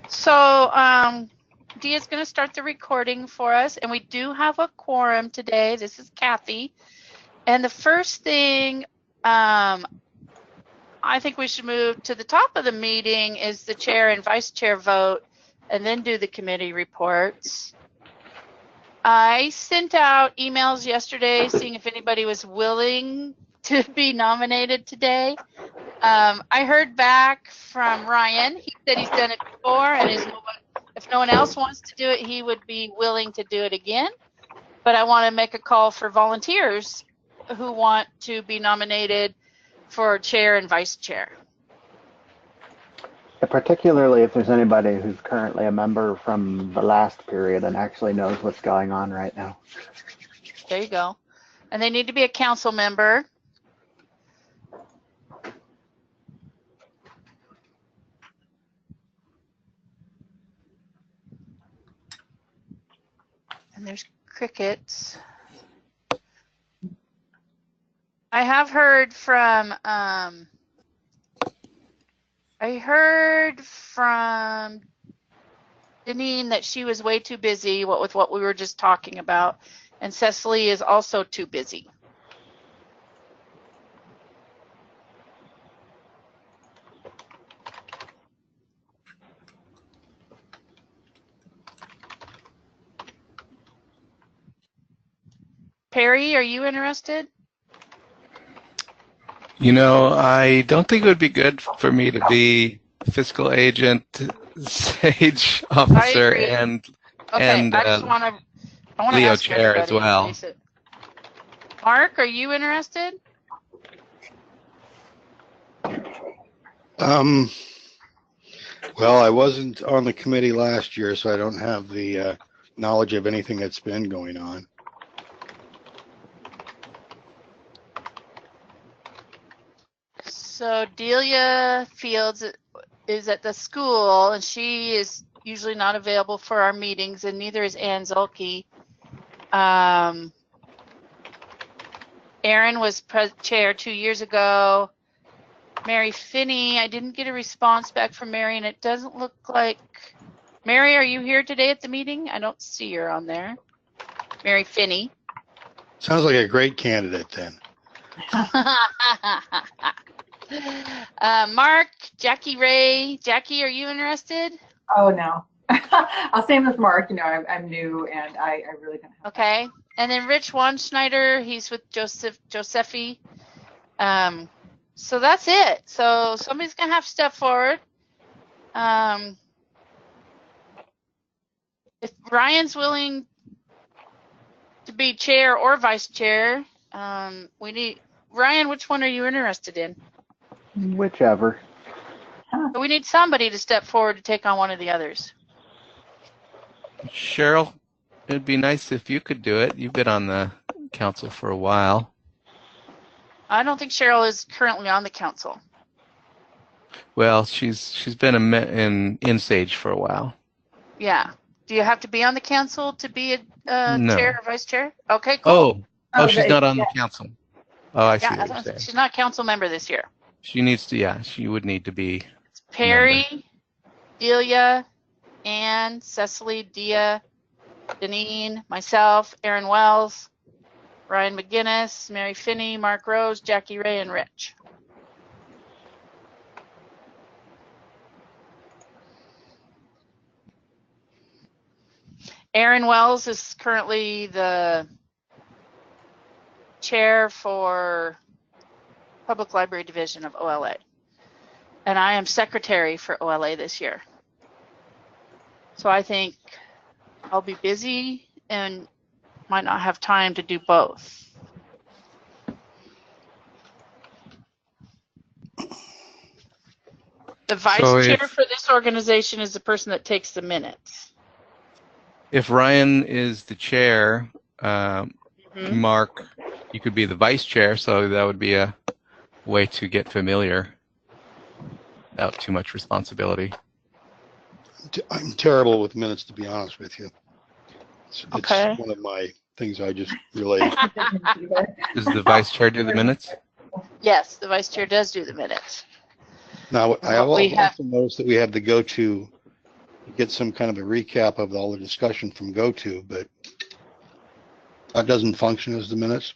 So Dia's going to start the recording for us, and we do have a quorum today. This is Kathy. And the first thing I think we should move to the top of the meeting is the chair and vice chair vote, and then do the committee reports. I sent out emails yesterday seeing if anybody was willing to be nominated today. I heard back from Ryan. He said he's done it before, and if no one else wants to do it, he would be willing to do it again. But I want to make a call for volunteers who want to be nominated for chair and vice chair. Particularly if there's anybody who's currently a member from the last period and actually knows what's going on right now. There you go. And they need to be a council member. And there's crickets. I have heard from Deneen that she was way too busy with what we were just talking about, and Cecily is also too busy. Perry, are you interested? You know, I don't think it would be good for me to be fiscal agent, sage officer, and Leo chair as well. Mark, are you interested? Well, I wasn't on the committee last year, so I don't have the knowledge of anything that's been going on. So Delia Fields is at the school, and she is usually not available for our meetings, and neither is Ann Zulke. Aaron was chair 2 years ago. Mary Finney, I didn't get a response back from Mary, and it doesn't look like... Mary, are you here today at the meeting? I don't see her on there. Mary Finney. Sounds like a great candidate then. Mark, Jackie Ray. Jackie, are you interested? Oh, no. I'll same with Mark. You know, I'm new and I really don't have. Okay. And then Rich Wanschneider, he's with Josephi. So that's it. So somebody's going to have to step forward. If Ryan's willing to be chair or vice chair, we need... Ryan, which one are you interested in? Whichever. But we need somebody to step forward to take on one of the others. Cheryl, it'd be nice if you could do it. You've been on the council for a while. I don't think Cheryl is currently on the council. Well, she's been in Sage for a while. Yeah. Do you have to be on the council to be a No. chair or vice chair? Okay, cool. Oh, she's not on the council. Oh, I see Yeah, what you're saying. she's not a council member this year. She needs to, yeah, she would need to be. It's Perry, Delia, Ann, Cecily, Dia, Deneen, myself, Aaron Wells, Ryan McGinnis, Mary Finney, Mark Rose, Jackie Ray, and Rich. Aaron Wells is currently the chair for Public Library Division of OLA. And I am secretary for OLA this year. So I think I'll be busy and might not have time to do both. The vice chair for this organization is the person that takes the minutes. If Ryan is the chair, Mark, you could be the vice chair, so that would be a way to get familiar without too much responsibility. I'm terrible with minutes, to be honest with you. It's Okay. one of my things I just relayed. Does the vice chair do the minutes? Yes, the vice chair does do the minutes. Now, I But we also noticed that we have the go-to get some kind of a recap of all the discussion from GoTo, but that doesn't function as the minutes.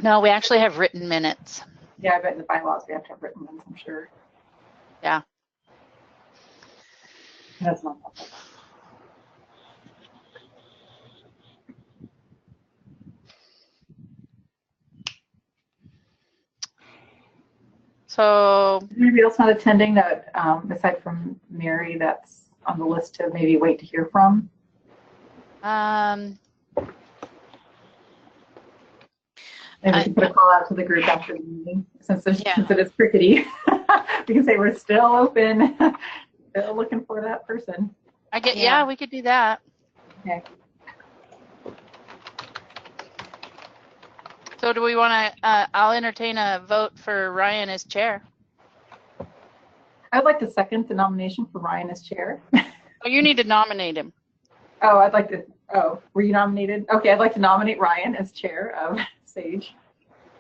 No, we actually have written minutes. Yeah, I bet in the bylaws we have to have written ones, I'm sure. Yeah. That's not helpful. So, Anybody else not attending that, aside from Mary, that's on the list to maybe wait to hear from? Maybe we can put a call out to the group after the meeting, since it is crickety. We can say we're still open, still looking for that person. yeah, we could do that. Okay. So do we want to, I'll entertain a vote for Ryan as chair. I'd like to second the nomination for Ryan as chair. Oh, you need to nominate him. Oh, were you nominated? Okay, I'd like to nominate Ryan as chair of SAGE.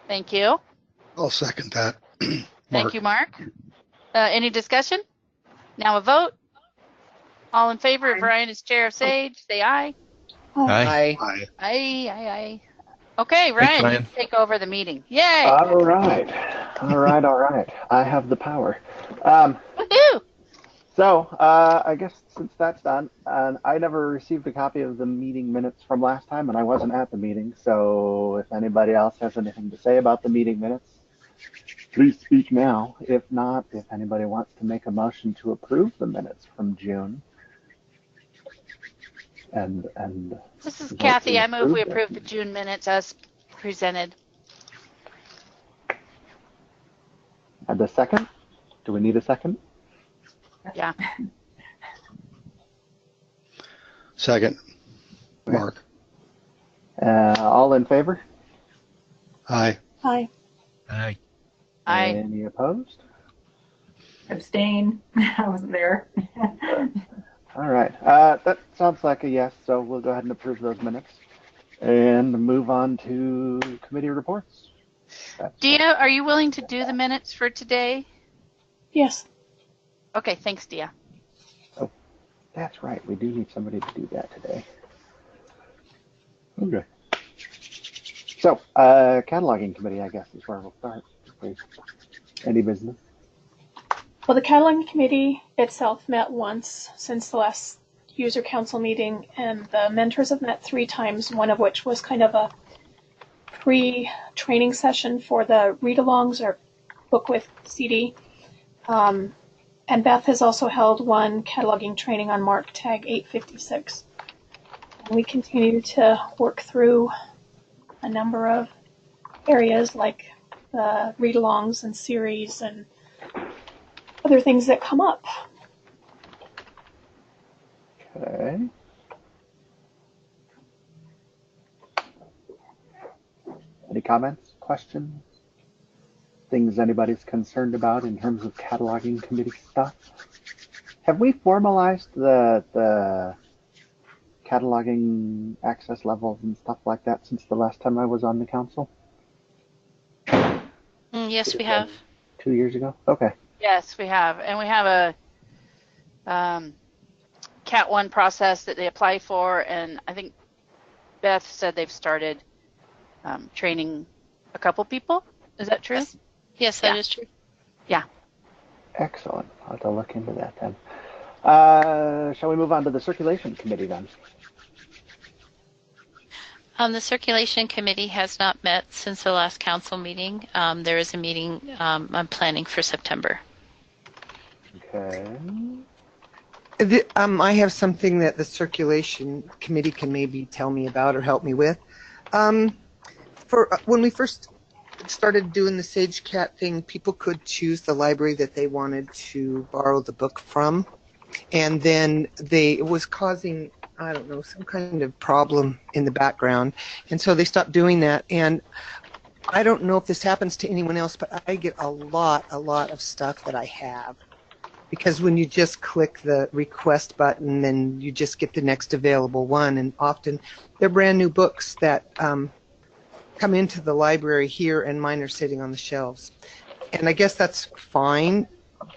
Thank you. I'll second that. Thank you, Mark. Any discussion? Now a vote. All in favor of Ryan as chair of SAGE, say aye. Aye. Aye. Aye. Okay, Ryan, Ryan. you take over the meeting. Yay! All right. I have the power. Woohoo! So, I guess since that's done, I never received a copy of the meeting minutes from last time, and I wasn't at the meeting. So, if anybody else has anything to say about the meeting minutes, please speak now. If not, if anybody wants to make a motion to approve the minutes from June. And This is Kathy. I move we approve the June minutes as presented. And a second? Do we need a second? Yeah. Second. Mark. All in favor? Aye. Aye. Aye. Aye. Any opposed? Abstain. I wasn't there. All right. That sounds like a yes, so we'll go ahead and approve those minutes and move on to committee reports. Dia, are you willing to do the minutes for today? Yes. Okay, thanks, Dia. That's right. We do need somebody to do that today. Okay. So, cataloging committee, I guess, is where we'll start. Please. Any business? Well, the cataloging committee itself met once since the last user council meeting, and the mentors have met 3 times, one of which was kind of a pre-training session for the read-alongs or book with CD. And Beth has also held one cataloging training on Mark Tag 856. And we continue to work through a number of areas like the read-alongs and series and other things that come up. Okay. Any comments, questions, things anybody's concerned about in terms of cataloging committee stuff? Have we formalized the cataloging access levels and stuff like that since the last time I was on the council? Yes, we have. 2 years ago? Okay. Yes, we have. And we have a Cat 1 process that they apply for, and I think Beth said they've started training a couple people. Is that true? Yes, that is true. Excellent. I'll have to look into that then. Shall we move on to the circulation committee then? The circulation committee has not met since the last council meeting. There is a meeting I'm planning for September. Okay. I have something that the circulation committee can maybe tell me about or help me with. When we first started doing the Sage Cat thing, people could choose the library that they wanted to borrow the book from, and then it was causing, I don't know, some kind of problem in the background, and so they stopped doing that. And I don't know if this happens to anyone else, but I get a lot of stuff that I have. Because when you just click the request button, then you just get the next available one, and often they're brand new books that come into the library here, and mine are sitting on the shelves. And I guess that's fine,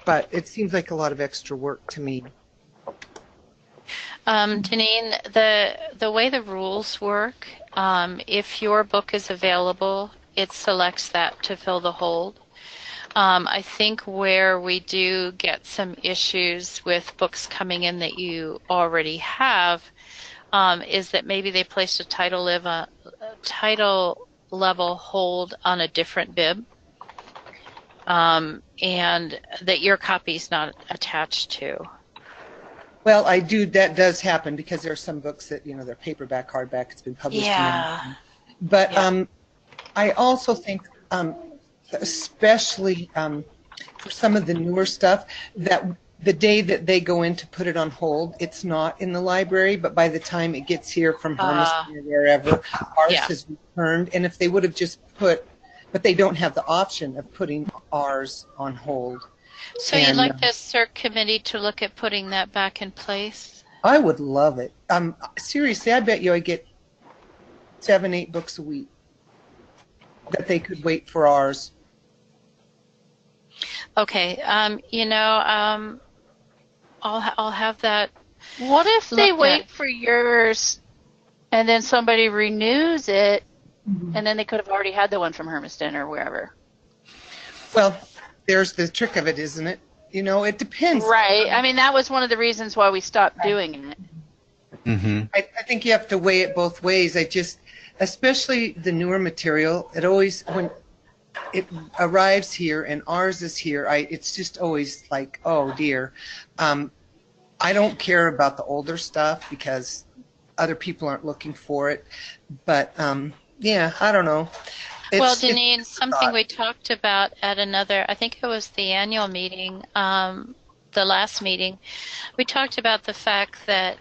but it seems like a lot of extra work to me. Janine, the way the rules work, if your book is available, it selects that to fill the hold. I think where we do get some issues with books coming in that you already have is that maybe they placed a title level hold on a different bib, and that your copy's not attached to. Well, I do. That does happen because there are some books that they're paperback, hardback. It's been published. Yeah. But I also think, especially for some of the newer stuff, that the day that they go in to put it on hold, it's not in the library. But by the time it gets here from Hermiston or wherever, ours has returned. And if they would have just put, but they don't have the option of putting ours on hold. So you'd like the CERC committee to look at putting that back in place? I would love it. Seriously, I bet you I get 7-8 books a week that they could wait for ours. Okay. I'll have that. What if they wait for yours and then somebody renews it, and then they could have already had the one from Hermiston or wherever? Well, there's the trick of it, isn't it? It depends. Right. I mean, that was one of the reasons why we stopped doing it. Mm-hmm. I think you have to weigh it both ways. Especially the newer material, it always, when it arrives here and ours is here, it's just always like, oh dear. I don't care about the older stuff because other people aren't looking for it. But yeah, I don't know. Well, Janine, something we talked about at another, I think it was the annual meeting, the last meeting, we talked about the fact that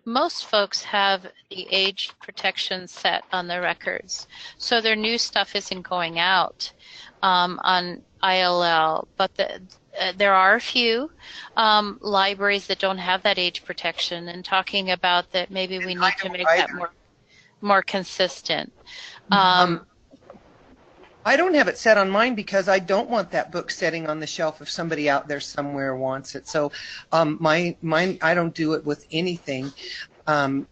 most folks have the age protection set on their records. So their new stuff isn't going out on ILL, but there are a few libraries that don't have that age protection, and talking about that maybe we need to make that more consistent. I don't have it set on mine because I don't want that book sitting on the shelf if somebody out there somewhere wants it. So mine, I don't do it with anything. And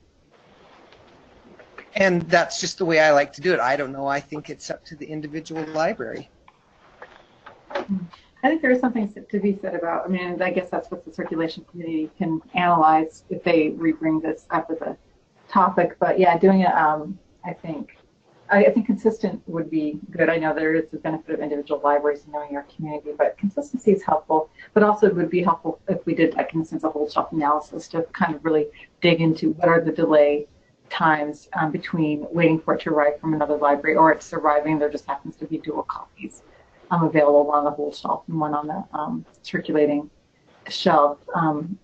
that's just the way I like to do it. I don't know. I think it's up to the individual library. I think there is something to be said about, I mean, I guess that's what the circulation committee can analyze if they re-bring this up as a topic. But yeah, doing it, I think consistent would be good. I know there is the benefit of individual libraries and knowing our community, but consistency is helpful. But also it would be helpful if we did, like, in a sense, a whole shelf analysis to kind of really dig into what are the delay times between waiting for it to arrive from another library or it's arriving. There just happens to be dual copies available, one on the whole shelf and one on the circulating shelf. And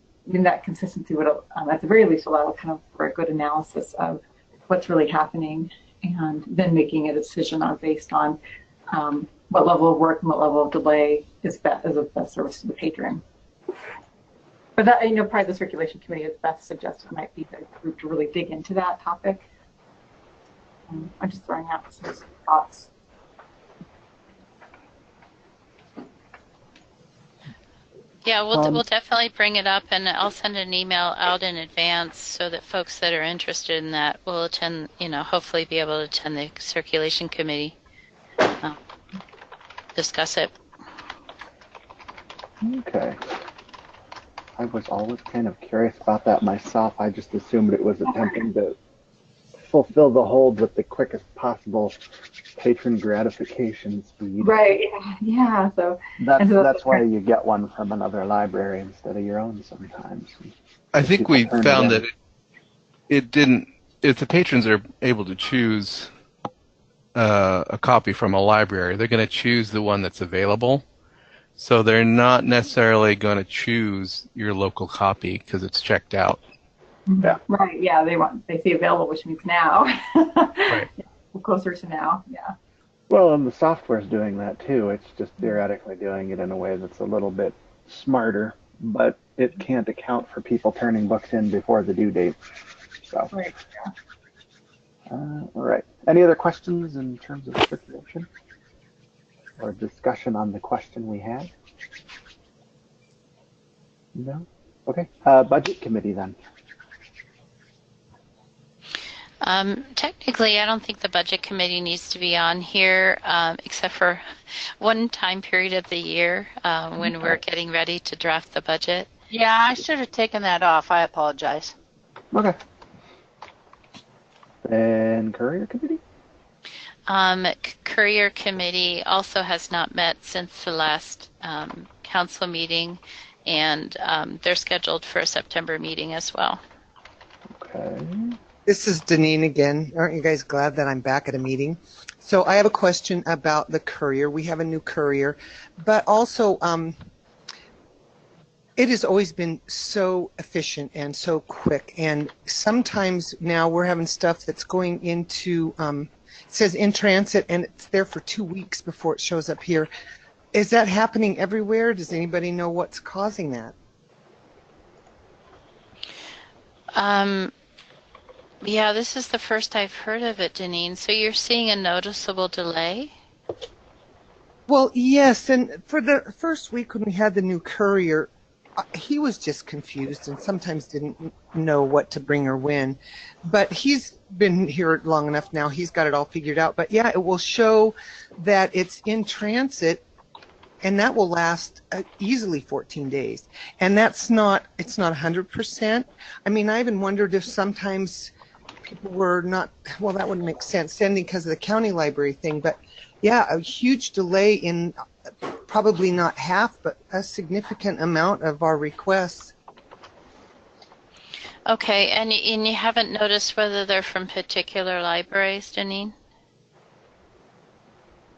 that consistency would, at the very least, allow kind of for a good analysis of what's really happening, and then making a decision based on what level of work and what level of delay is of best service to the patron. But that, probably the circulation committee is best suggested might be the group to really dig into that topic. I'm just throwing out some thoughts. Yeah, we'll definitely bring it up, and I'll send an email out in advance so that folks that are interested in that will attend, hopefully be able to attend the circulation committee, discuss it. Okay. I was always kind of curious about that myself. I just assumed it was attempting to fulfill the hold with the quickest possible patron gratification speed. Right. Yeah. So that's why you get one from another library instead of your own sometimes. I think we found that it didn't. If the patrons are able to choose a copy from a library, they're going to choose the one that's available. So they're not necessarily going to choose your local copy because it's checked out. Yeah. Right. Yeah. They say available, which means now. Right. We're closer to now. Yeah. Well, and the software's doing that too. It's just theoretically doing it in a way that's a little bit smarter, but it can't account for people turning books in before the due date. So. Right. Yeah. All right. Any other questions in terms of circulation or discussion on the question we had? No? Okay. Budget committee then. Technically, I don't think the budget committee needs to be on here, except for one time period of the year when we're getting ready to draft the budget. Yeah, I should have taken that off. I apologize. Okay. Then courier committee? Courier committee also has not met since the last council meeting, and they're scheduled for a September meeting as well. Okay. This is Deneen again. Aren't you guys glad that I'm back at a meeting? So I have a question about the courier. We have a new courier, but also it has always been so efficient and so quick. And sometimes now we're having stuff that's going into, it says in transit, and it's there for 2 weeks before it shows up here. Is that happening everywhere? Does anybody know what's causing that? Yeah, this is the first I've heard of it, Deneen. So you're seeing a noticeable delay? Well, yes, and for the first week when we had the new courier, he was just confused and sometimes didn't know what to bring or when. But he's been here long enough now, he's got it all figured out. But yeah, it will show that it's in transit, and that will last easily 14 days. And it's not 100%. I mean, I even wondered if sometimes people were not, well, that wouldn't make sense, sending because of the county library thing. But yeah, a huge delay in probably not half, but a significant amount of our requests. Okay, and you haven't noticed whether they're from particular libraries, Deneen?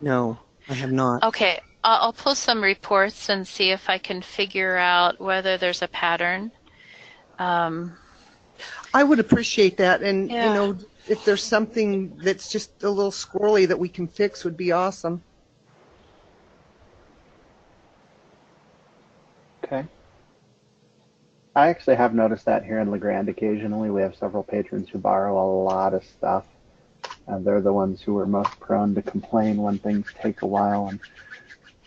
No, I have not. Okay, I'll pull some reports and see if I can figure out whether there's a pattern. I would appreciate that, and Yeah. you know, if there's something that's just a little squirrely that we can fix, would be awesome. Okay. I actually have noticed that here in LeGrand occasionally. We have several patrons who borrow a lot of stuff, and they're the ones who are most prone to complain when things take a while. And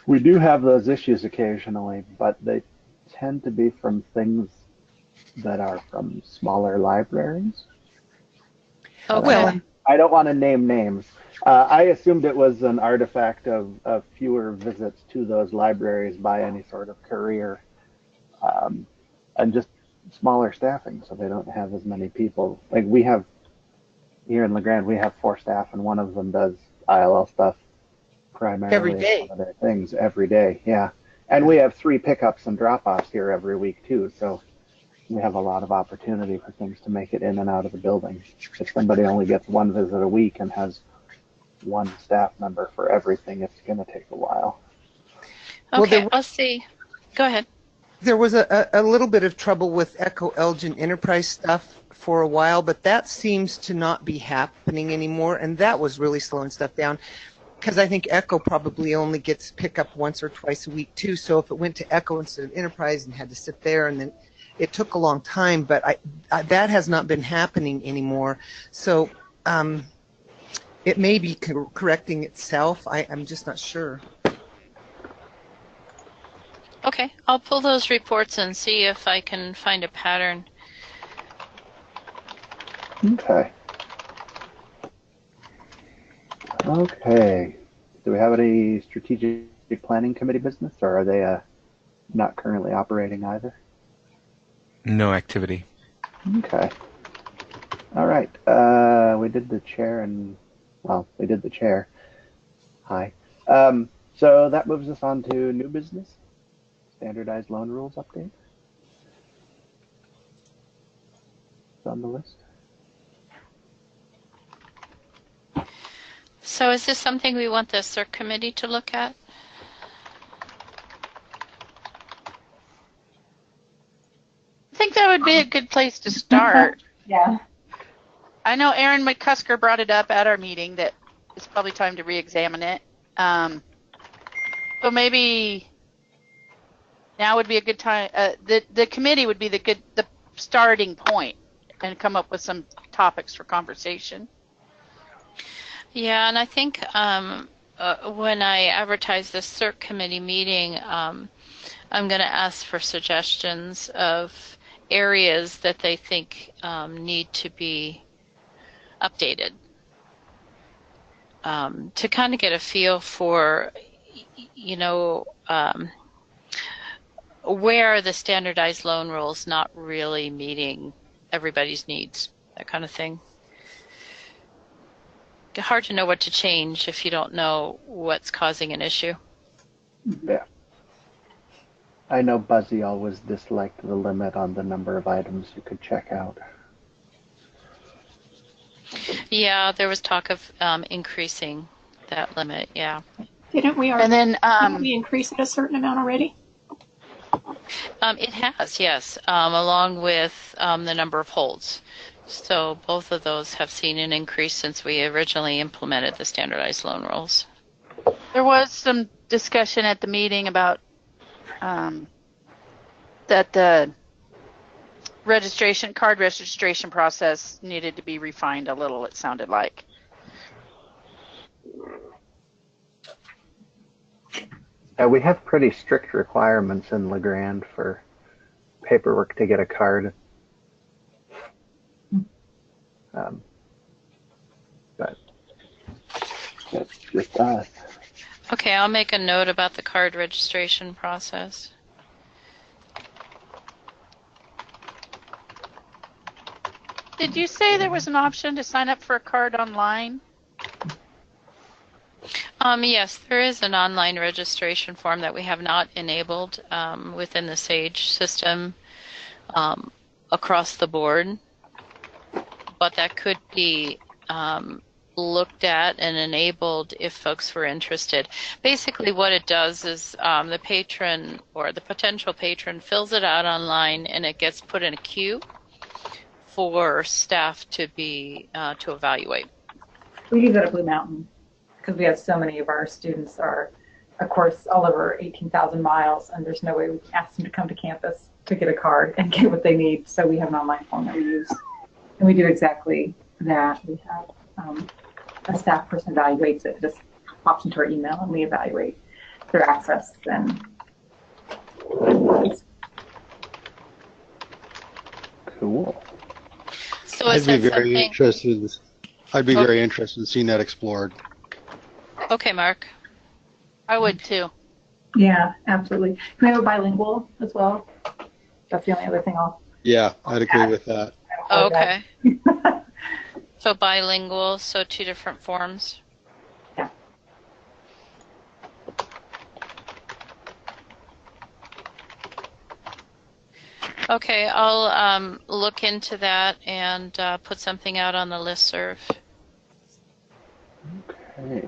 we do have those issues occasionally, but they tend to be from things that are from smaller libraries. Okay. Well, I don't want to name names. I assumed it was an artifact of fewer visits to those libraries by any sort of courier, and just smaller staffing, so they don't have as many people. Like we have here in LeGrand, we have 4 staff, and one of them does ILL stuff primarily Every day. as one of their things every day. Yeah, and we have 3 pickups and drop-offs here every week too, so we have a lot of opportunity for things to make it in and out of the building. If somebody only gets 1 visit a week and has 1 staff member for everything, it's going to take a while. Well, Okay, I'll see. Go ahead. there was a little bit of trouble with Echo Elgin Enterprise stuff for a while, but that seems to not be happening anymore, and that was really slowing stuff down. Because I think Echo probably only gets pickup once or twice a week too. So if it went to Echo instead of Enterprise and had to sit there, and then it took a long time, but that has not been happening anymore. So it may be correcting itself. I'm just not sure. Okay, I'll pull those reports and see if I can find a pattern. Okay. Okay. Do we have any strategic planning committee business, or are they not currently operating either? No activity. Okay. All right. We did the chair and, well, we did the chair. Hi. So that moves us on to new business. Standardized loan rules update. It's on the list. So is this something we want the CERC committee to look at? I think that would be a good place to start. Yeah. I know Aaron McCusker brought it up at our meeting that it's probably time to re-examine it. So maybe now would be a good time. The committee would be the starting point and come up with some topics for conversation. Yeah, and I think when I advertised the CERC committee meeting, I'm going to ask for suggestions of areas that they think need to be updated, to kind of get a feel for, where are the standardized loan rules not really meeting everybody's needs, that kind of thing. Hard to know what to change if you don't know what's causing an issue. Yeah. I know Buzzy always disliked the limit on the number of items you could check out. Yeah, there was talk of increasing that limit, yeah. Didn't we And then, we increase it a certain amount already? It has, yes, along with the number of holds. So both of those have seen an increase since we originally implemented the standardized loan rules. there was some discussion at the meeting about that the card registration process needed to be refined a little, it sounded like. We have pretty strict requirements in LeGrand for paperwork to get a card. But that's just us. Okay, I'll make a note about the card registration process. Did you say there was an option to sign up for a card online? Yes, there is an online registration form that we have not enabled within the Sage system across the board, but that could be looked at and enabled if folks were interested. Basically what it does is the patron or the potential patron fills it out online and it gets put in a queue for staff to evaluate. We use it at Blue Mountain because we have so many of our students are, of course, all over 18,000 miles, and there's no way we can ask them to come to campus to get a card and get what they need. So we have an online form that we use, and we do exactly that. We have a staff person evaluates it, just pops into our email, and we evaluate their access. And Cool. So I'd is be that very something? interested. I'd be very interested in seeing that explored. Okay, Mark. I would too. yeah, absolutely. Can we have a bilingual as well? That's the only other thing I'll. Yeah, I'd agree with that. Okay. So bilingual, so 2 different forms. Yeah. Okay, I'll look into that and put something out on the listserv. Okay.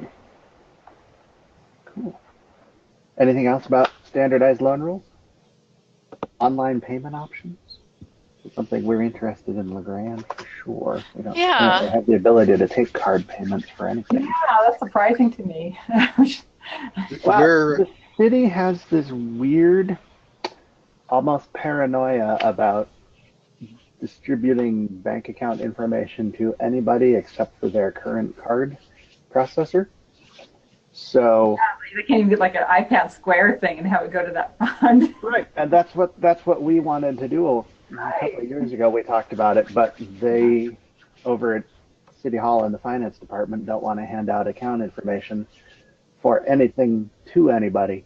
Cool. Anything else about standardized loan rules? Online payment options? It's something we're interested in LeGrand for sure. We don't currently have the ability to take card payments for anything. Yeah, that's surprising to me. Well, We're- the city has this weird, almost paranoia about distributing bank account information to anybody except for their current card processor. So They can't even get like an iPad Square thing and have it go to that fund. right, and that's what we wanted to do a couple of years ago. We talked about it, but they over at City Hall in the finance department don't want to hand out account information for anything to anybody,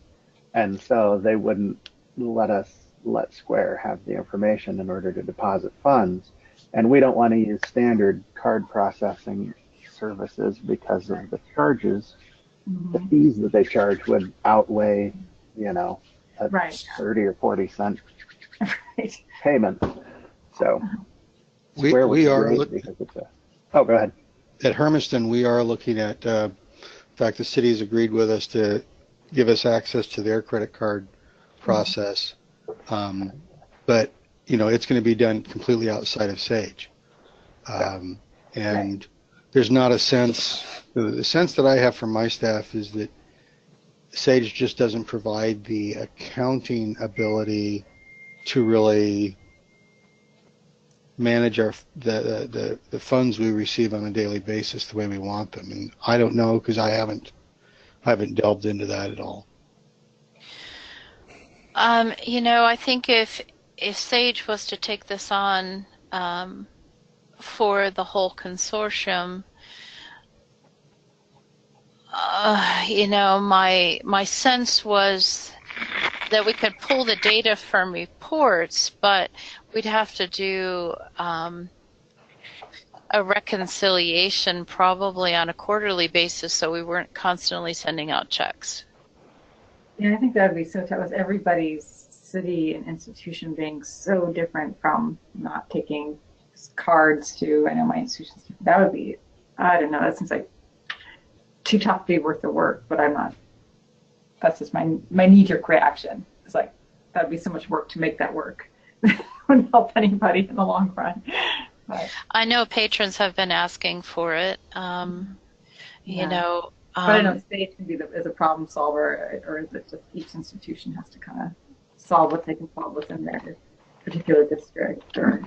and so they wouldn't let Square have the information in order to deposit funds. And we don't want to use standard card processing services because of the charges. The fees that they charge would outweigh, a Right. 30 or 40 cent Right. payment. So We Square was are great looking because it's oh, go ahead. at Hermiston. We are looking at. In fact, the city has agreed with us to give us access to their credit card process, but it's going to be done completely outside of Sage, and there's not a sense. The sense that I have from my staff is that Sage just doesn't provide the accounting ability to really manage the funds we receive on a daily basis the way we want them. And I don't know because I haven't delved into that at all. I think if Sage was to take this on for the whole consortium, my sense was that we could pull the data from reports, but we'd have to do a reconciliation probably on a quarterly basis, so we weren't constantly sending out checks. Yeah, I think that would be so tough with everybody's city and institution being so different from not taking cards to, I know my institution, that would be, I don't know, that seems like too tough to be worth the work, but I'm not, that's just my knee-jerk reaction. It's like, that would be so much work to make that work. Wouldn't help anybody in the long run. But I know patrons have been asking for it. But I know Sage can be as a problem solver, or is it just each institution has to kind of solve what they can solve within their particular district? Or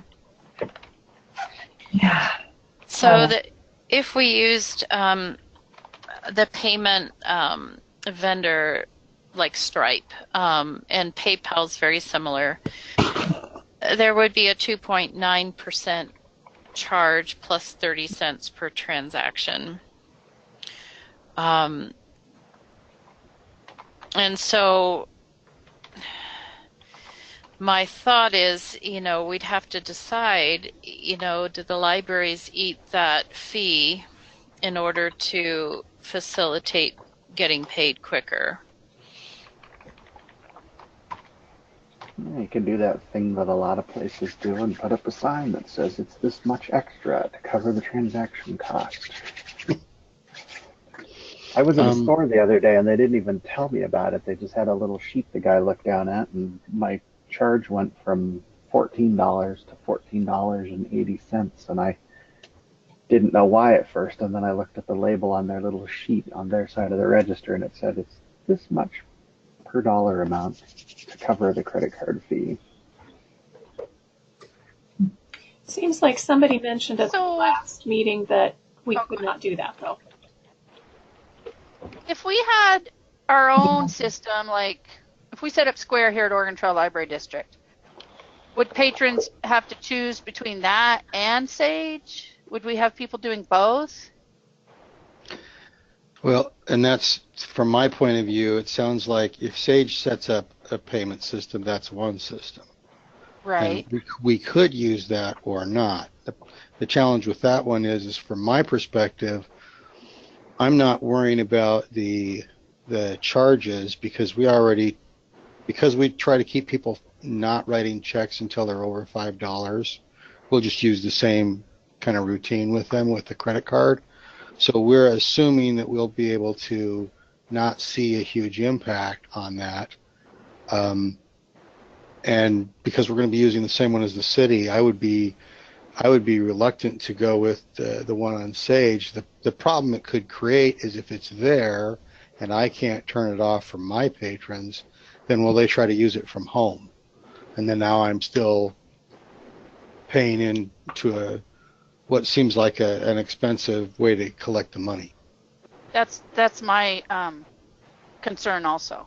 So if we used the payment vendor like Stripe, and PayPal's very similar, there would be a 2.9% charge plus 30 cents per transaction. And so my thought is, we'd have to decide, do the libraries eat that fee in order to facilitate getting paid quicker? You can do that thing that a lot of places do and put up a sign that says it's this much extra to cover the transaction cost. I was in a store the other day and they didn't even tell me about it. They just had a little sheet the guy looked down at, and my charge went from $14 to $14.80, and I didn't know why at first, and then I looked at the label on their little sheet on their side of the register and it said it's this much per dollar amount to cover the credit card fee. Seems like somebody mentioned at the last meeting that we could not do that, though. If we had our own system, like if we set up Square here at Oregon Trail Library District, would patrons have to choose between that and Sage? Would we have people doing both? Well, and that's, from my point of view, it sounds like if Sage sets up a payment system, that's one system. Right. And we could use that or not. The challenge with that one is from my perspective, I'm not worrying about the charges because we try to keep people not writing checks until they're over $5. We'll just use the same kind of routine with them with the credit card. So we're assuming that we'll be able to not see a huge impact on that. And because we're going to be using the same one as the city, I would be reluctant to go with the one on Sage. The problem it could create is if it's there and I can't turn it off for my patrons, then will they try to use it from home? And then now I'm still paying into what seems like an expensive way to collect the money. That's my concern also.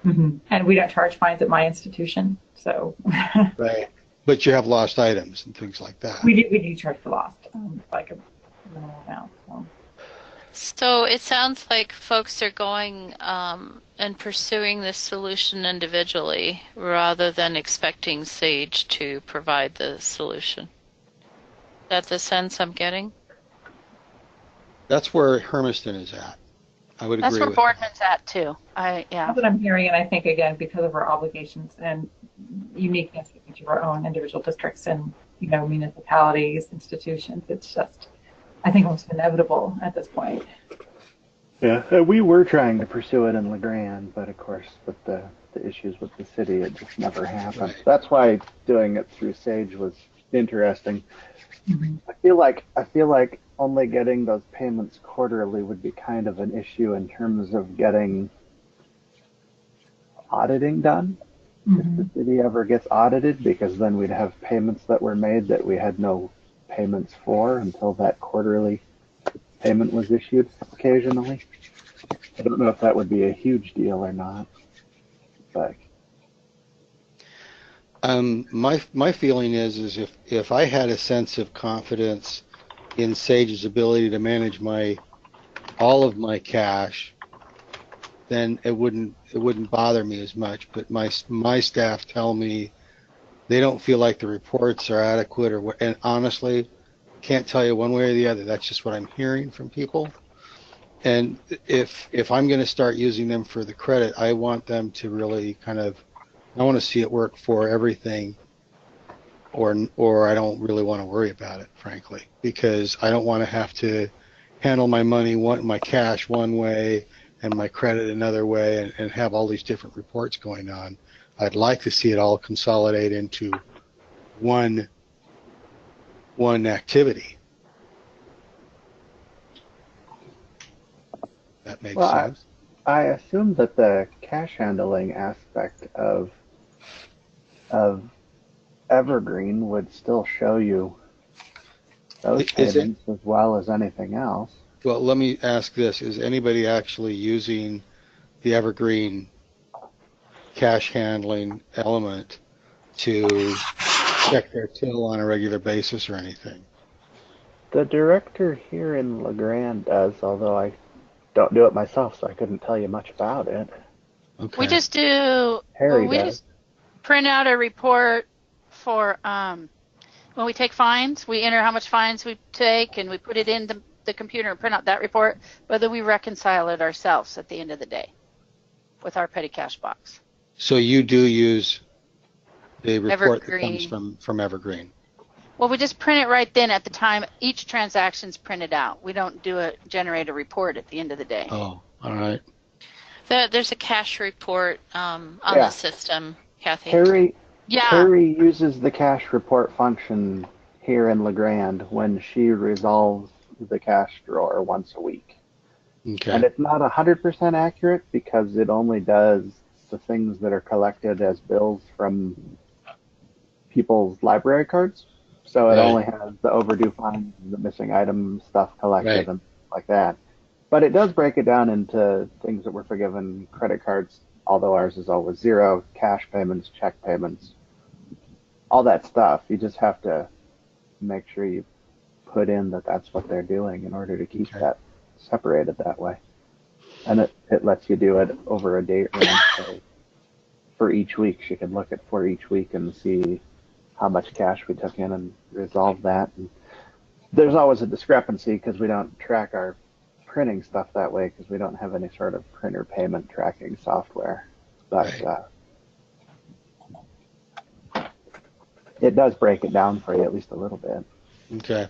Mm-hmm. And we don't charge fines at my institution, so. Right. But you have lost items and things like that. We do charge for lost, like a minimal amount. So it sounds like folks are going and pursuing this solution individually rather than expecting Sage to provide the solution. Is that the sense I'm getting? That's where Hermiston is at. I would agree with that. That's where Boardman's at too. That's what I'm hearing, and I think again because of our obligations and uniqueness of each of our own individual districts and municipalities, institutions, it's just I think almost inevitable at this point. Yeah, we were trying to pursue it in LeGrand, but of course with the issues with the city, it just never happened. Right. That's why doing it through Sage was interesting. Mm-hmm. I feel like only getting those payments quarterly would be kind of an issue in terms of getting auditing done. Mm-hmm. If the city ever gets audited, because then we'd have payments that were made that we had no payments for until that quarterly payment was issued occasionally. I don't know if that would be a huge deal or not, but My feeling is if I had a sense of confidence in Sage's ability to manage all of my cache, then it wouldn't bother me as much. But my staff tell me they don't feel like the reports are adequate, and honestly, can't tell you one way or the other. That's just what I'm hearing from people. And if I'm going to start using them for the credit, I want them to really I want to see it work for everything, or I don't really want to worry about it, frankly, because I don't want to have to handle my my cash one way and my credit another way, and have all these different reports going on. I'd like to see it all consolidate into one activity. That makes sense. I assume that the cache handling aspect of Evergreen would still show you those payments as well as anything else. Well, let me ask this. Is anybody actually using the Evergreen cache handling element to check their till on a regular basis or anything? The director here in LeGrand does, although I don't do it myself, so I couldn't tell you much about it. Okay. We just do. Harry we does. just print out a report for when we take fines. We enter how much fines we take, and we put it in the computer and print out that report. Whether we reconcile it ourselves at the end of the day with our petty cash box. So you do use the report Evergreen. that comes from Evergreen? Well, we just print it right then at the time each transaction's printed out. We don't generate a report at the end of the day. Oh, all right. There's a cache report on the system, Kathy. Harry Yeah. uses the cache report function here in LeGrand when she resolves the cache drawer once a week. Okay. And it's not 100% accurate because it only does the things that are collected as bills from people's library cards. So it only has the overdue fines, the missing item stuff collected and like that. But it does break it down into things that were forgiven, credit cards, although ours is always zero, cash payments, check payments, all that stuff. You just have to make sure you put in that that's what they're doing in order to keep that separated that way. And it lets you do it over a date range. So for each week, she can look at for each week and see how much cash we took in and resolve that. And there's always a discrepancy because we don't track our printing stuff that way because we don't have any sort of printer payment tracking software. But it does break it down for you at least a little bit. Okay.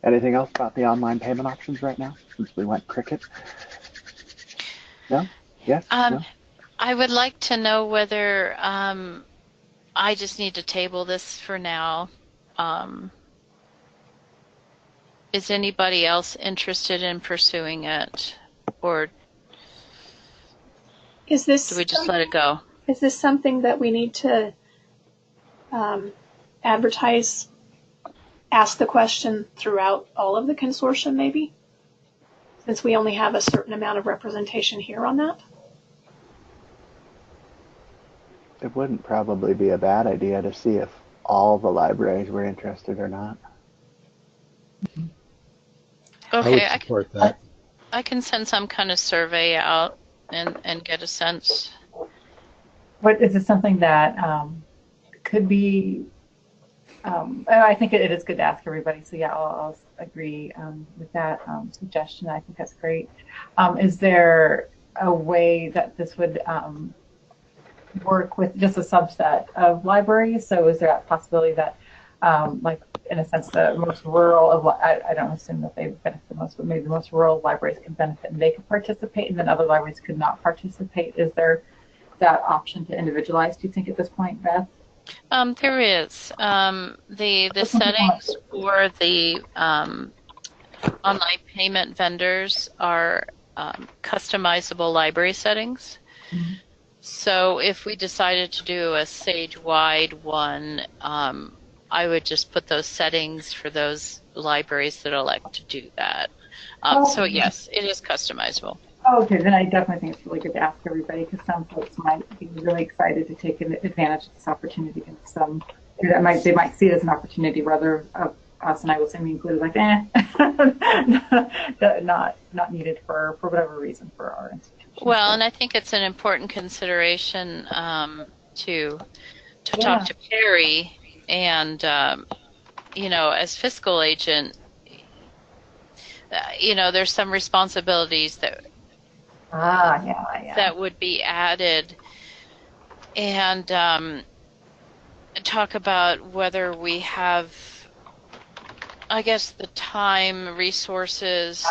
Anything else about the online payment options right now, since we went cricket? No? Yes? No? I would like to know whether I just need to table this for now. Is anybody else interested in pursuing it, or do we just let it go? Is this something that we need to advertise, ask the question throughout all of the consortium maybe? Since we only have a certain amount of representation here on that? It wouldn't probably be a bad idea to see if all the libraries were interested or not. Okay, I would support that. I can send some kind of survey out and get a sense. What is it something that could be? I think it is good to ask everybody. So yeah, I'll agree with that suggestion. I think that's great. Is there a way that this would work with just a subset of libraries? So is there a possibility that, like in a sense, the most rural of I don't assume that they benefit the most, but maybe the most rural libraries can benefit and they can participate, and then other libraries could not participate? Is there that option to individualize? Do you think at this point, Beth? There is. The settings for the online payment vendors are customizable library settings. Mm-hmm. So if we decided to do a Sage-wide one, I would just put those settings for those libraries that elect to do that. So yes, it is customizable. Oh, okay, then I definitely think it's really good to ask everybody because some folks might be really excited to take advantage of this opportunity, and some they might see it as an opportunity rather us, and I will say me included, like not needed for whatever reason for our institution. Well, and I think it's an important consideration to talk to Perry, and as fiscal agent, there's some responsibilities that that would be added, and talk about whether we have, I guess, the time, resources,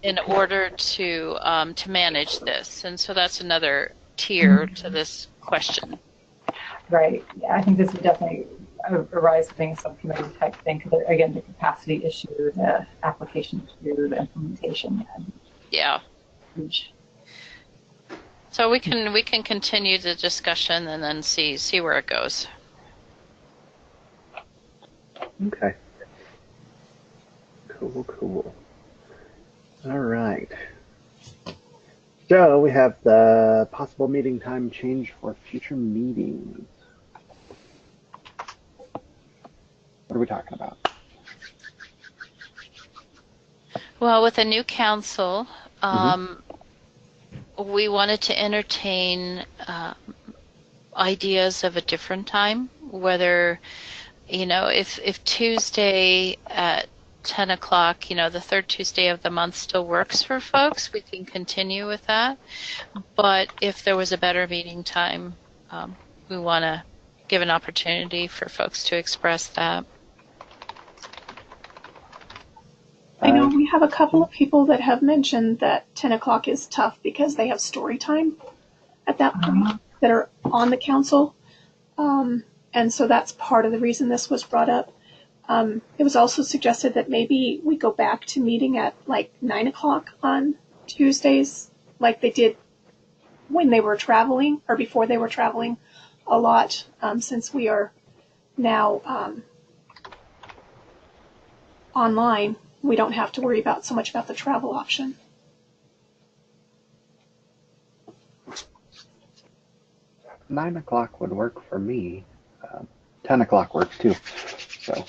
in order to manage this. And so that's another tier to this question. Right. Yeah, I think this would definitely arise being a subcommittee type thing because, again, the capacity issue, the application issue, the implementation. Yeah. Huge. So we can continue the discussion and then see where it goes. Okay. Cool. All right. So we have the possible meeting time change for future meetings. What are we talking about? Well, with a new council, we wanted to entertain ideas of a different time, whether, if Tuesday at 10 o'clock, the third Tuesday of the month still works for folks, we can continue with that. But if there was a better meeting time, we want to give an opportunity for folks to express that. I know we have a couple of people that have mentioned that 10 o'clock is tough because they have story time at that point that are on the council. And so that's part of the reason this was brought up. It was also suggested that maybe we go back to meeting at like 9 o'clock on Tuesdays, like they did when they were traveling or before they were traveling a lot, since we are now online. We don't have to worry so much about the travel option. – 9 o'clock would work for me. 10 o'clock works too. So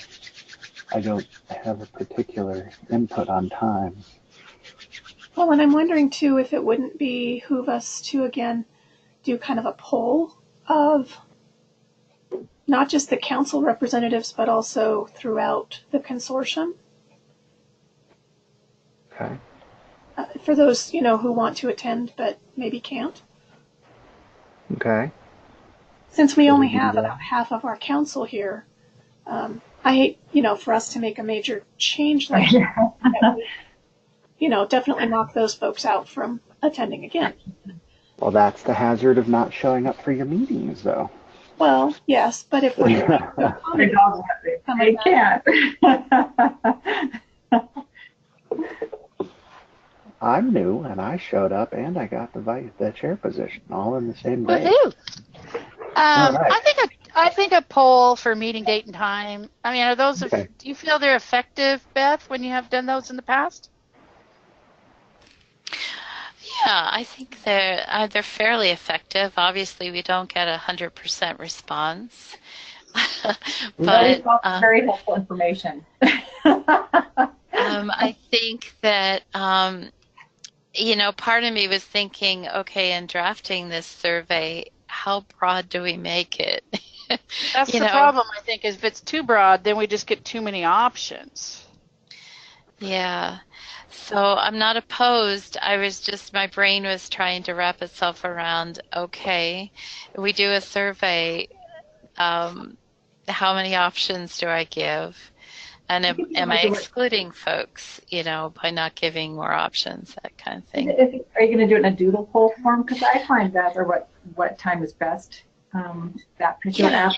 I don't have a particular input on time. Well, and I'm wondering too if it wouldn't behoove us to again do kind of a poll of not just the council representatives, but also throughout the consortium. Okay. For those, who want to attend but maybe can't. Okay. Since we only have about half of our council here, I hate, for us to make a major change like that. Definitely knock those folks out from attending again. Well, that's the hazard of not showing up for your meetings, though. Well, yes, but if we they can't. I'm new, and I showed up, and I got the chair position, all in the same day. Woohoo! Right. I think a poll for meeting date and time. I mean, are those? Okay. Do you feel they're effective, Beth, when you have done those in the past? Yeah, I think they're fairly effective. Obviously, we don't get 100% response, but very helpful information. I think that part of me was thinking, okay, in drafting this survey, how broad do we make it? That's the problem, I think, is if it's too broad, then we just get too many options. Yeah. So I'm not opposed. My brain was trying to wrap itself around, okay, we do a survey, how many options do I give? And am I excluding folks, by not giving more options, that kind of thing? Are you going to do it in a doodle poll form? Because I find that, or what time is best, that particular app.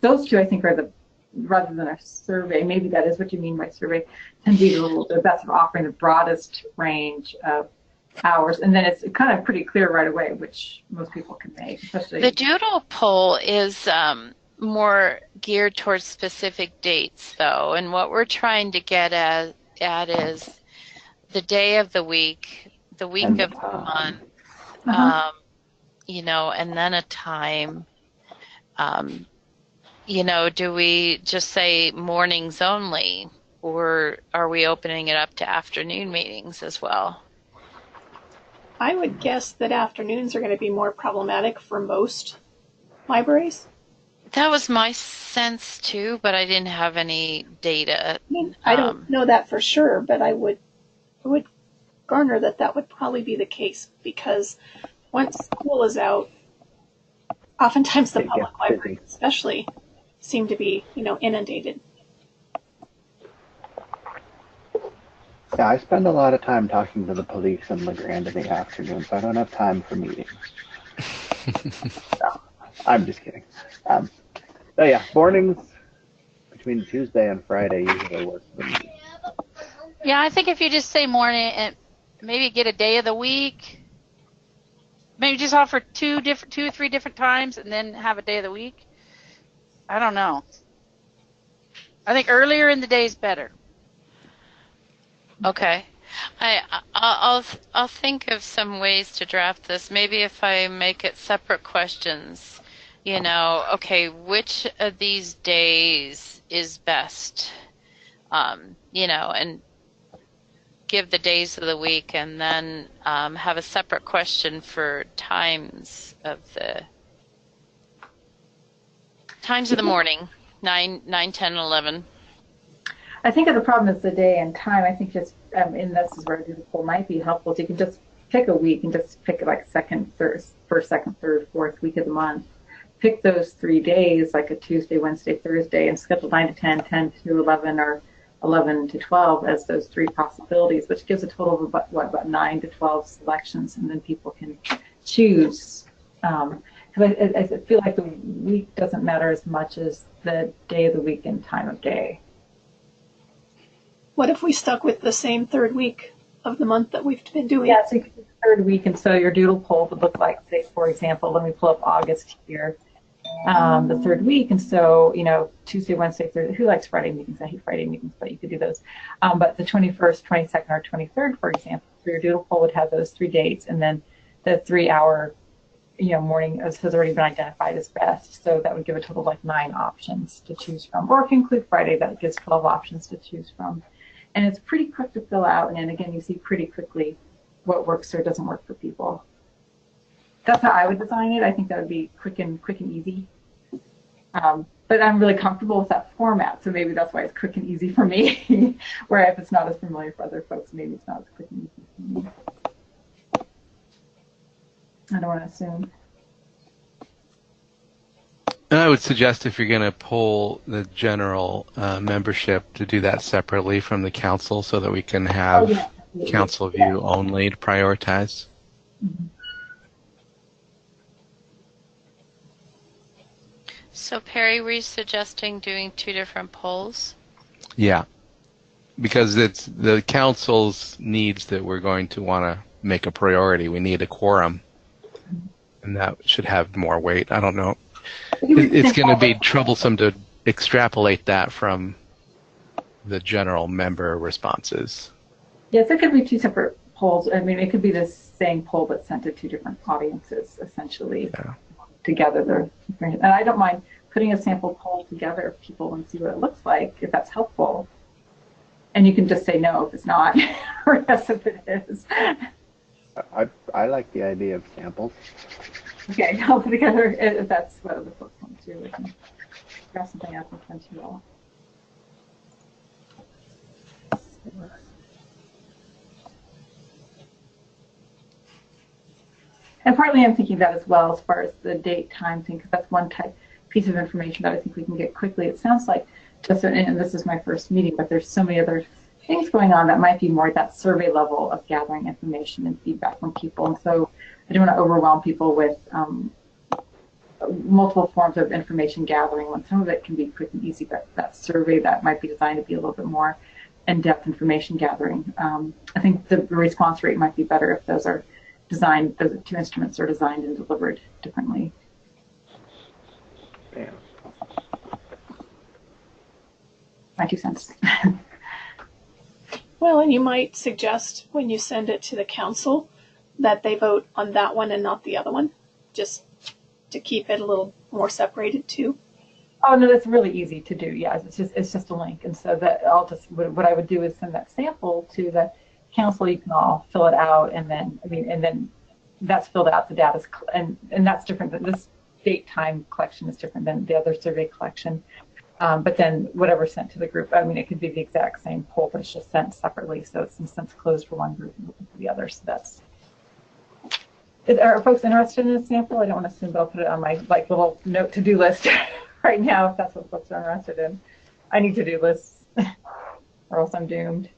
Those two, I think, are rather than a survey, maybe that is what you mean by survey, tend to be the best of offering the broadest range of hours. And then it's kind of pretty clear right away, which most people can make. Especially the doodle poll is more geared towards specific dates, though, and what we're trying to get at add is the day of the week, the week And of the month, Uh-huh. you know, and then a time. You know, do we just say mornings only, or are we opening it up to afternoon meetings as well? I would guess that afternoons are going to be more problematic for most libraries. That was my sense too, but I didn't have any data. I mean, I don't know that for sure, but I would garner that would probably be the case, because once school is out, oftentimes the It public gets libraries busy. especially seem to be, inundated. Yeah, I spend a lot of time talking to the police in LeGrand in the afternoon, so I don't have time for meetings. No, I'm just kidding. So yeah, mornings between Tuesday and Friday usually work for me. Yeah, I think if you just say morning and maybe get a day of the week, maybe just offer two or three different times and then have a day of the week. I don't know. I think earlier in the day is better. Okay. I'll think of some ways to draft this. Maybe if I make it separate questions, okay, which of these days is best? And give the days of the week, and then have a separate question for times of the morning, 9, 10, 11. I think the problem is the day and time. I think just, and this is where Google poll might be helpful. So you can just pick a week and just pick like first, second, third, fourth week of the month. Pick those 3 days, like a Tuesday, Wednesday, Thursday, and schedule 9 to 10, 10 to 11, or 11 to 12 as those 3 possibilities, which gives a total of about 9 to 12 selections, and then people can choose. Because I feel like the week doesn't matter as much as the day of the week and time of day. What if we stuck with the same third week of the month that we've been doing? Yeah, so you could do the third week, and so your doodle poll would look like, say, for example, let me pull up August here, the third week, and so, Tuesday, Wednesday, Thursday, who likes Friday meetings? I hate Friday meetings, but you could do those. But the 21st, 22nd, or 23rd, for example, so your doodle poll would have those 3 dates, and then the 3-hour, morning has already been identified as best, so that would give a total of like 9 options to choose from. Or if you include Friday, that gives 12 options to choose from. And it's pretty quick to fill out, and then again, you see pretty quickly what works or doesn't work for people. That's how I would design it. I think that would be quick and easy. But I'm really comfortable with that format, so maybe that's why it's quick and easy for me. Where if it's not as familiar for other folks, maybe it's not as quick and easy for me. I don't want to assume. And I would suggest if you're going to poll the general membership to do that separately from the council so that we can have council view only to prioritize. Mm-hmm. So Perry, were you suggesting doing 2 different polls? Yeah, because it's the council's needs that we're going to want to make a priority. We need a quorum, and that should have more weight. I don't know. It's going to be troublesome to extrapolate that from the general member responses. Yes, it could be 2 separate polls. I mean, it could be the same poll but sent to 2 different audiences, essentially, together. And I don't mind putting a sample poll together of people and see what it looks like, if that's helpful. And you can just say no if it's not, or yes if it is. I like the idea of samples. Okay, I'll put together if that's what other folks want to do. We can draft something up and send to you all. And partly I'm thinking that as well as far as the date time thing, because that's one piece of information that I think we can get quickly. It sounds like and this is my first meeting, but there's so many other things going on that might be more at that survey level of gathering information and feedback from people. And so I don't want to overwhelm people with multiple forms of information gathering when some of it can be quick and easy, but that survey that might be designed to be a little bit more in-depth information gathering. I think the response rate might be better if those 2 instruments are designed and delivered differently. Yeah. My 2 cents. Well, and you might suggest when you send it to the council that they vote on that one and not the other one, just to keep it a little more separated too. Oh no, that's really easy to do. Yeah, it's just a link, and so that I'll just what I would do is send that sample to the council. You can all fill it out, and then that's filled out. The data's and that's different than this date time collection is different than the other survey collection. But then whatever's sent to the group, I mean, it could be the exact same poll, but it's just sent separately. So it's in a sense closed for one group and open for the other. So that's. Are folks interested in a sample? I don't want to assume, but I'll put it on my little note to-do list right now if that's what folks are interested in. I need to-do lists or else I'm doomed.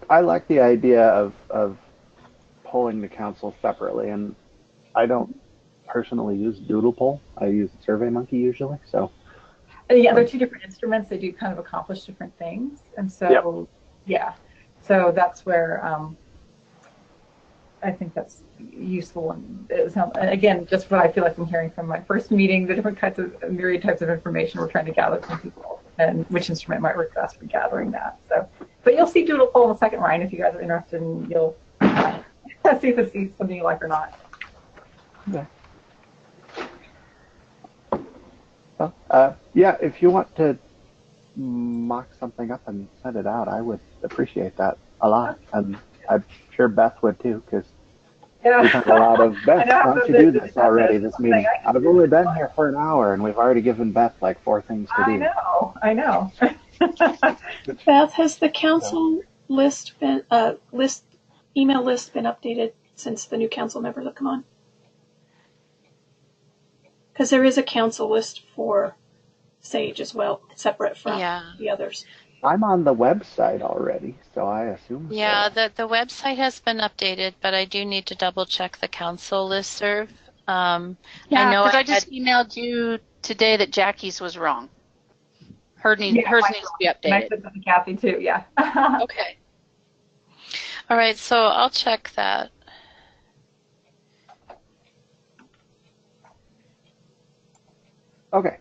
I like the idea of polling the council separately, and I don't personally use Doodle Poll. I use SurveyMonkey usually. So yeah, they're two different instruments. They do kind of accomplish different things, and so yeah, so that's where I think that's useful. And again, just what I feel like I'm hearing from my first meeting, the different types of myriad types of information we're trying to gather from people, and which instrument might work best for gathering that. So, but you'll see Doodle Poll in a second, Ryan, if you guys are interested, and you'll see if it's something you like or not. Okay. Well, yeah, if you want to mock something up and send it out, I would appreciate that a lot, and I'm sure Beth would too, because we've had a lot of Beth. Why don't you do this already? This meeting. I've only been here for an hour, and we've already given Beth like 4 things to do. I know. Beth, has the council list been email list been updated since the new council members have come on? Because there is a council list for Sage as well, separate from the others. I'm on the website already, so I assume. Yeah, so. the website has been updated, but I do need to double check the council listserv. I know because I just emailed you today that Jackie's was wrong. Hers needs to be updated. And I said that to Kathy too. Yeah. Okay. All right, so I'll check that. Okay.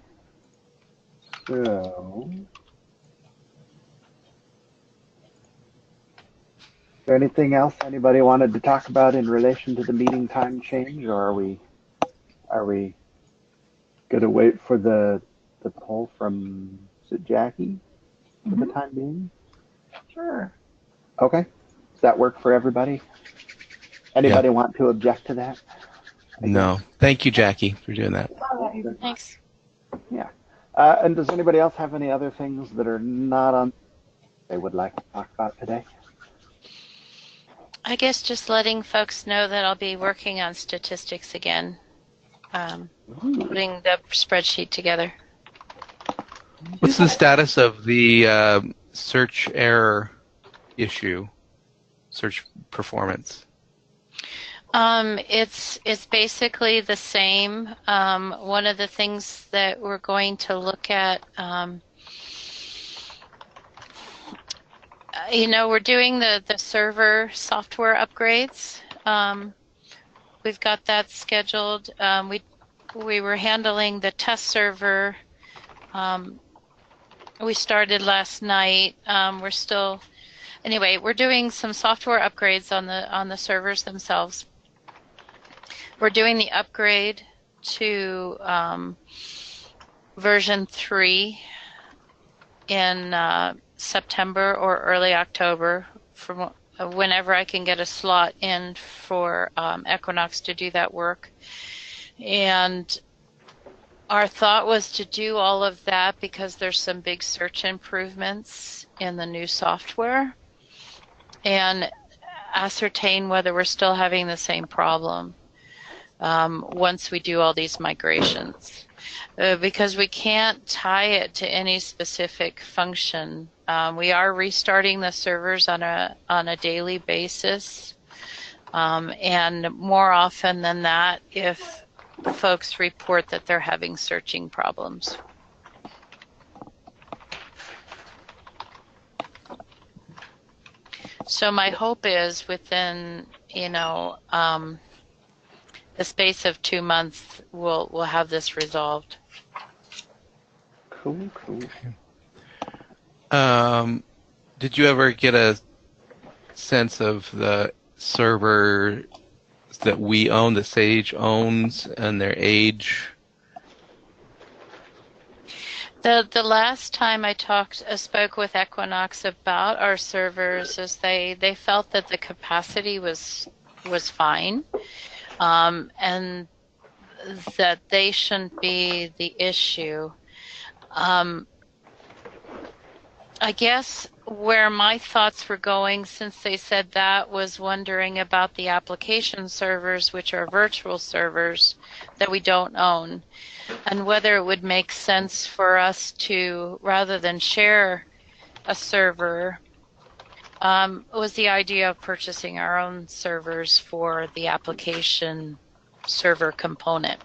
So, is there anything else anybody wanted to talk about in relation to the meeting time change, or are we going to wait for the poll from Jackie for the time being? Sure. Okay. Does that work for everybody? Anybody want to object to that? No. Thank you, Jackie, for doing that. Thanks. Yeah. And does anybody else have any other things that are not on they would like to talk about today? I guess just letting folks know that I'll be working on statistics again, putting the spreadsheet together. What's the status of the search error issue, search performance? It's basically the same. One of the things that we're going to look at, we're doing the server software upgrades. We've got that scheduled. We were handling the test server. We started last night. We're doing some software upgrades on the servers themselves. We're doing the upgrade to version 3 in September or early October, from whenever I can get a slot in for Equinox to do that work. And our thought was to do all of that because there's some big search improvements in the new software, and ascertain whether we're still having the same problem once we do all these migrations. Because we can't tie it to any specific function. We are restarting the servers on a daily basis, and more often than that, if folks report that they're having searching problems. So my hope is within, the space of 2 months, we'll have this resolved. Cool. Did you ever get a sense of the server that we own, that Sage owns, and their age? The last time I spoke with Equinox about our servers, is they felt that the capacity was fine, and that they shouldn't be the issue. I guess where my thoughts were going, since they said that, was wondering about the application servers, which are virtual servers that we don't own, and whether it would make sense for us to, rather than share a server, was the idea of purchasing our own servers for the application server component.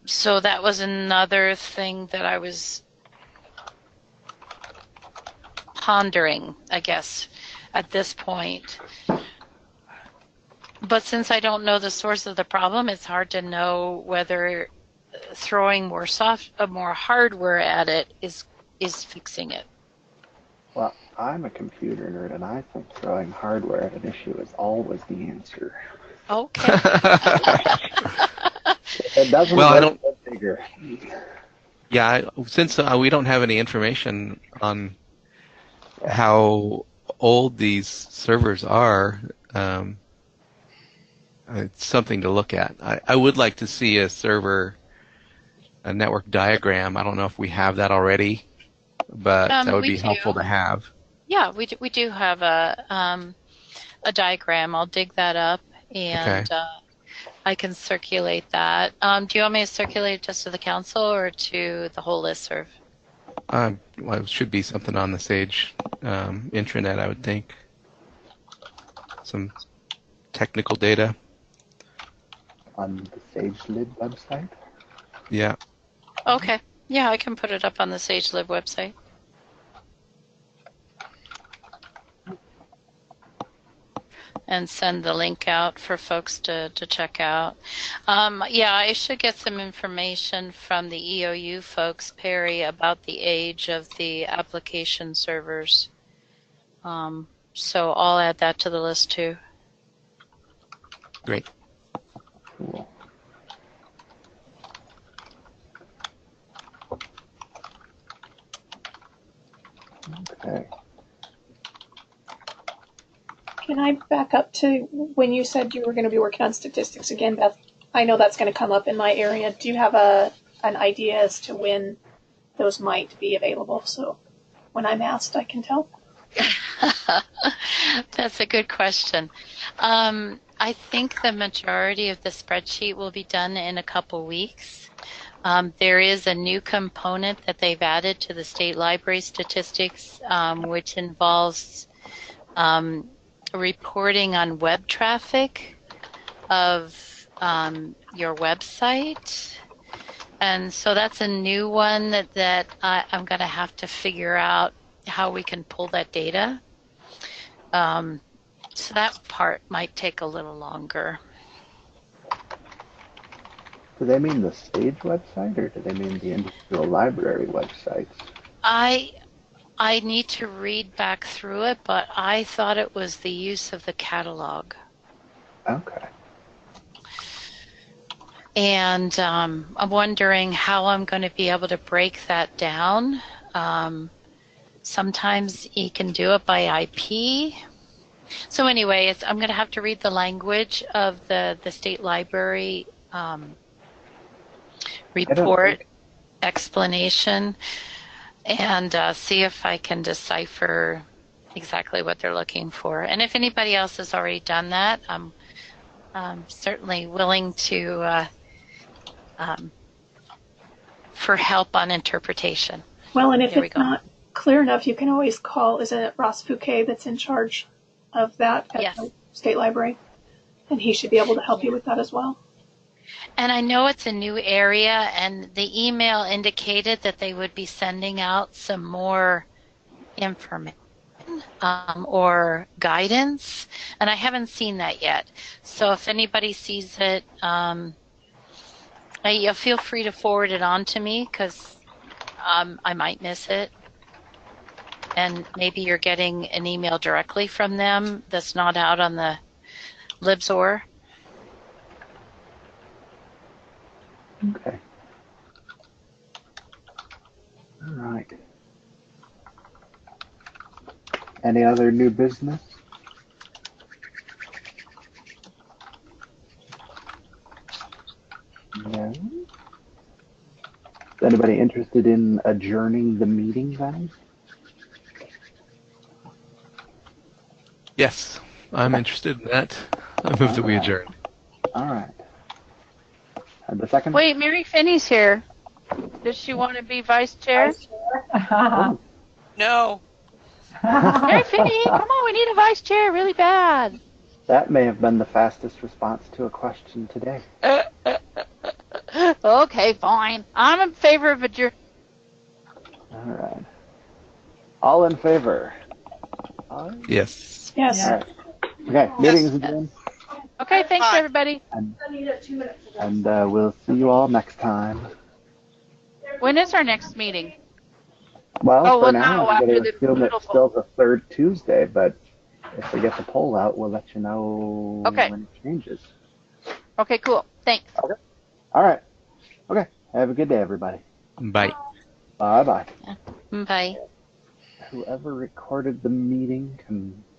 So that was another thing that I was pondering, I guess, at this point. But since I don't know the source of the problem, it's hard to know whether throwing more hardware at it is fixing it. Well, I'm a computer nerd, and I think throwing hardware at an issue is always the answer. Okay. It doesn't work, get bigger. Yeah, since we don't have any information on how old these servers are, it's something to look at. I would like to see a network diagram. I don't know if we have that already, but that would be helpful to have. Yeah, we do have a diagram. I'll dig that up, and I can circulate that. Do you want me to circulate it just to the council or to the whole listserv? Well, it should be something on the Sage intranet, I would think. Some technical data. On the SageLib website? Yeah. Okay. Yeah, I can put it up on the SageLib website. And send the link out for folks to check out. Yeah, I should get some information from the EOU folks, Perry, about the age of the application servers. So I'll add that to the list too. Great. Cool. Okay. Can I back up to when you said you were going to be working on statistics again, Beth? I know that's going to come up in my area. Do you have an idea as to when those might be available? So when I'm asked, I can tell. That's a good question. I think the majority of the spreadsheet will be done in a couple weeks. There is a new component that they've added to the state library statistics, which involves reporting on web traffic of your website. And so that's a new one that I'm going to have to figure out how we can pull that data. So that part might take a little longer. Do they mean the Sage website, or do they mean the individual library websites? I need to read back through it, but I thought it was the use of the catalog. Okay. And I'm wondering how I'm going to be able to break that down. Sometimes you can do it by IP. So anyway, I'm going to have to read the language of the state library report explanation and see if I can decipher exactly what they're looking for. And if anybody else has already done that, I'm certainly willing to for help on interpretation. Well, and if it's not clear enough, you can always call, isn't it Ross Fouquet that's in charge of that at the state library? And he should be able to help you with that as well. And I know it's a new area, and the email indicated that they would be sending out some more information or guidance, and I haven't seen that yet. So if anybody sees it, feel free to forward it on to me, because I might miss it. And maybe you're getting an email directly from them that's not out on the LibSor. Okay. All right. Any other new business? No. Is anybody interested in adjourning the meeting then? Yes, I'm interested in that. I move that we adjourn. All right. And the second? Wait, Mary Finney's here. Does she want to be vice chair? Oh, No. Mary Finney, come on, we need a vice chair really bad. that may have been the fastest response to a question today. Okay, fine. I'm in favor of adjourn. All right. All in favor? Aye. Yes. Yes. All right. Okay, meeting's adjourned, Okay, thanks Bye. everybody. and we'll see you all next time. When is our next meeting? Well, Oh, for well, now, no, I'm going after to the assume it's poll. still the third Tuesday, but if we get the poll out, we'll let you know Okay. when it changes. Okay, cool. Thanks. All right. Okay. Have a good day, everybody. Bye. Bye-bye. Bye. Whoever recorded the meeting can